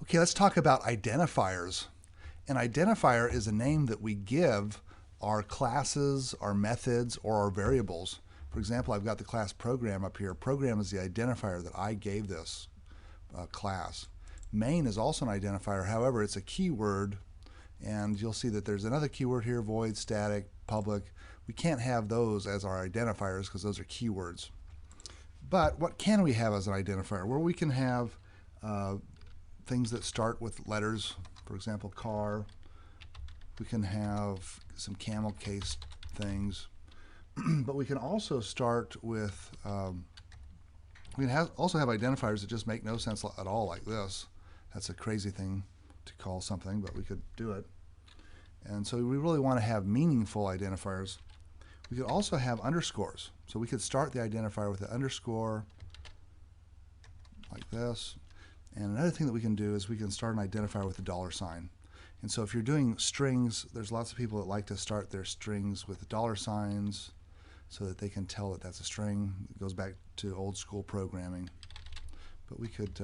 Okay, let's talk about identifiers. An identifier is a name that we give our classes, our methods, or our variables. For example, I've got the class program up here. Program is the identifier that I gave this class. Main is also an identifier, however, it's a keyword, and you'll see that there's another keyword here, void, static, public. We can't have those as our identifiers because those are keywords. But what can we have as an identifier? Well, we can have things that start with letters, for example, car. We can have some camel case things, but we can also start with, we can also have identifiers that just make no sense at all, like this. That's a crazy thing to call something, but we could do it. And so we really want to have meaningful identifiers. We could also have underscores. So we could start the identifier with an underscore, like this. And another thing that we can do is we can start an identifier with a $sign. And so if you're doing strings, there's lots of people that like to start their strings with $signs so that they can tell that that's a string. It goes back to old school programming. But we could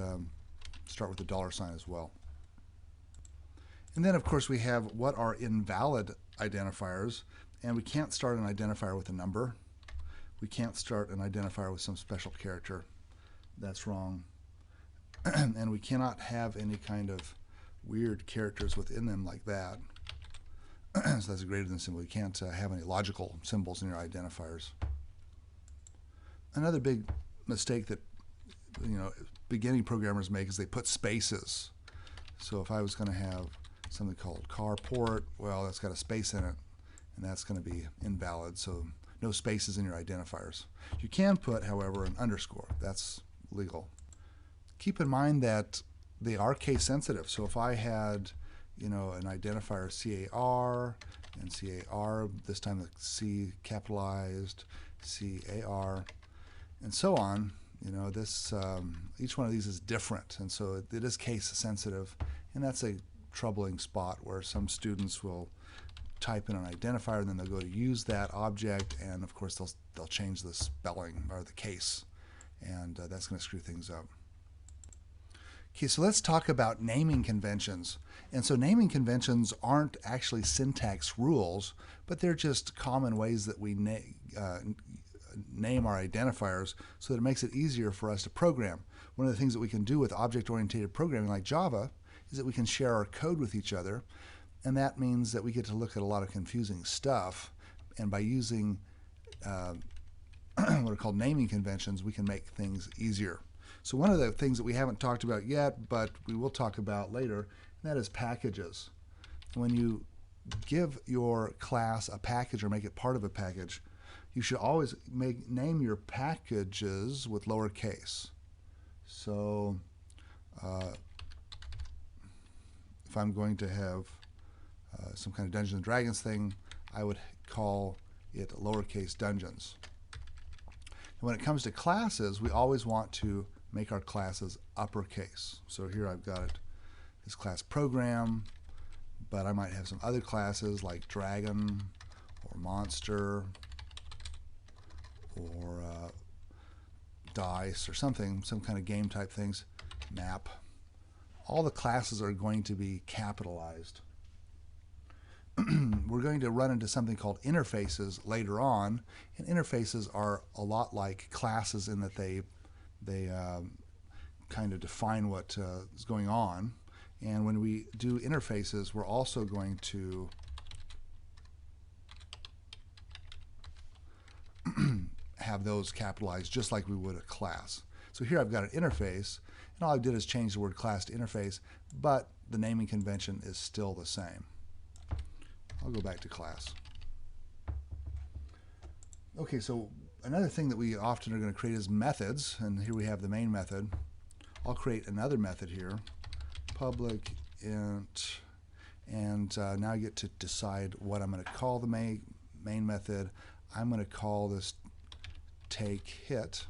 start with a $sign as well. And then, of course, we have what are invalid identifiers. And we can't start an identifier with a number. We can't start an identifier with some special character. That's wrong. And we cannot have any kind of weird characters within them like that. So that's a greater than symbol. You can't have any logical symbols in your identifiers. Another big mistake that beginning programmers make is they put spaces. So if I was going to have something called carport, well, that's got a space in it, and that's going to be invalid. So no spaces in your identifiers. You can put, however, an underscore. That's legal. Keep in mind that they are case sensitive. So if I had, an identifier CAR and CAR, this time the C capitalized, CAR, and so on, each one of these is different, and so it is case sensitive, and that's a troubling spot where some students will type in an identifier, and then they'll go to use that object, and of course they'll change the spelling or the case, and that's going to screw things up. Okay, so let's talk about naming conventions. And so naming conventions aren't actually syntax rules, but they're just common ways that we name our identifiers so that it makes it easier for us to program. One of the things that we can do with object-oriented programming like Java is that we can share our code with each other, and that means that we get to look at a lot of confusing stuff, and by using what are called naming conventions, we can make things easier. So one of the things that we haven't talked about yet, but we will talk about later, and that is packages. When you give your class a package or make it part of a package, you should always name your packages with lowercase. So if I'm going to have some kind of Dungeons and Dragons thing, I would call it lowercase dungeons. And when it comes to classes, we always want to make our classes uppercase. So here I've got this class program, but I might have some other classes like dragon or monster or dice or something, some kind of game type things, map. All the classes are going to be capitalized. We're going to run into something called interfaces later on, and interfaces are a lot like classes in that they kind of define what is going on. And when we do interfaces, we're also going to have those capitalized just like we would a class. So here I've got an interface, and all I did is change the word class to interface, but the naming convention is still the same. I'll go back to class. Okay, so another thing that we often are going to create is methods, and here we have the main method. I'll create another method here, public int, and now I get to decide what I'm going to call the main method. I'm going to call this take hit,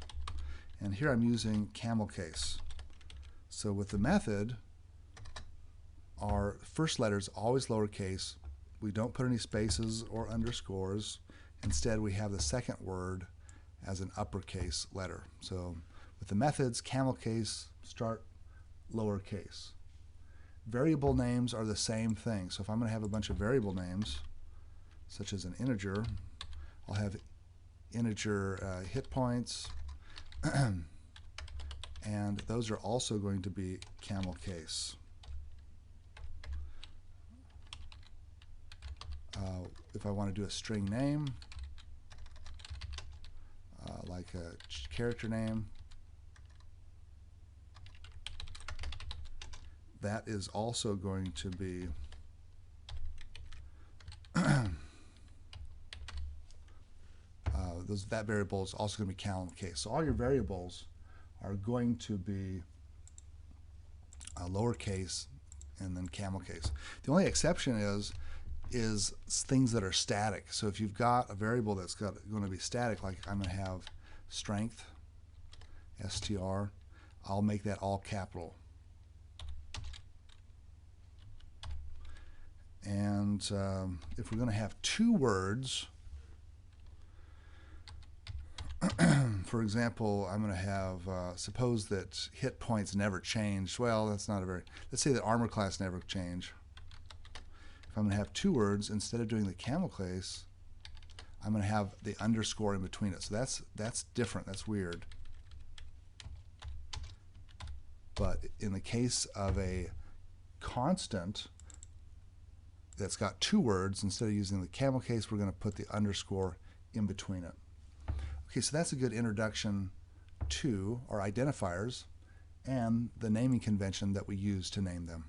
and here I'm using camel case. So with the method, our first letter is always lowercase. We don't put any spaces or underscores. Instead, we have the second word as an uppercase letter. So with the methods, camel case, start lowercase. Variable names are the same thing. So if I'm going to have a bunch of variable names, such as an integer, I'll have integer hit points, and those are also going to be camel case. If I want to do a string name, like a character name, that is also going to be that variable is also going to be camel case. So all your variables are going to be lowercase and then camel case. The only exception is things that are static. So if you've got a variable that's going to be static, like I'm going to have strength, str, I'll make that all capital. And if we're going to have two words, for example, I'm going to have, suppose that hit points never change. Well, that's not a very, let's say that armor class never change. If I'm going to have two words, instead of doing the camel case, I'm going to have the underscore in between it. So that's different. That's weird. But in the case of a constant that's got two words, instead of using the camel case, we're going to put the underscore in between it. Okay, so that's a good introduction to our identifiers and the naming convention that we use to name them.